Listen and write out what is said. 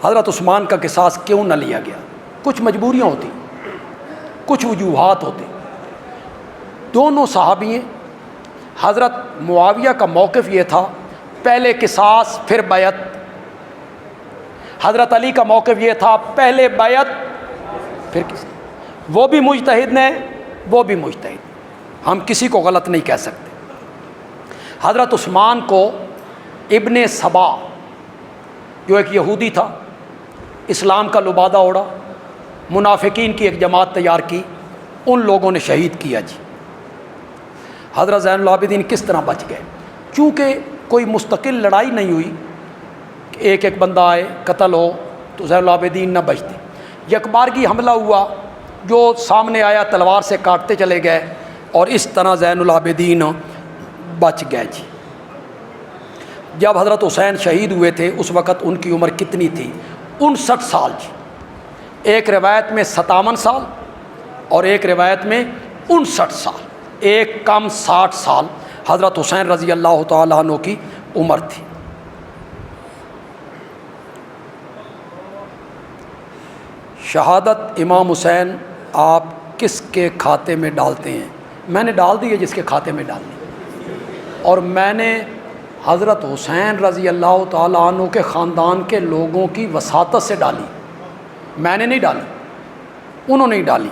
حضرت عثمان کا قصاص کیوں نہ لیا گیا؟ کچھ مجبوریاں ہوتی، کچھ وجوہات ہوتی۔ دونوں صحابی ہیں۔ حضرت معاویہ کا موقف یہ تھا پہلے قصاص پھر بیعت، حضرت علی کا موقف یہ تھا پہلے بیعت پھر قصاص۔ وہ بھی مجتہد ہیں، وہ بھی مجتہد، ہم کسی کو غلط نہیں کہہ سکتے۔ حضرت عثمان کو ابن سبا جو ایک یہودی تھا، اسلام کا لبادہ اوڑا، منافقین کی ایک جماعت تیار کی، ان لوگوں نے شہید کیا جی۔ حضرت زین العابدین کس طرح بچ گئے؟ چونکہ کوئی مستقل لڑائی نہیں ہوئی کہ ایک ایک بندہ آئے قتل ہو تو زین العابدین نہ بچتے، یکبارگی حملہ ہوا، جو سامنے آیا تلوار سے کاٹتے چلے گئے، اور اس طرح زین العابدین بچ گئے جی۔ جب حضرت حسین شہید ہوئے تھے اس وقت ان کی عمر کتنی تھی؟ 59 سال جی۔ ایک روایت میں 57 سال اور ایک روایت میں 59 سال، ایک کم 60 سال حضرت حسین رضی اللہ تعالیٰ عنہ کی عمر تھی۔ شہادت امام حسین آپ کس کے کھاتے میں ڈالتے ہیں؟ میں نے ڈال دی ہے جس کے کھاتے میں ڈالنی، اور میں نے حضرت حسین رضی اللہ تعالیٰ عنہ کے خاندان کے لوگوں کی وساطت سے ڈالی، میں نے نہیں ڈالی، انہوں نے ہی ڈالی۔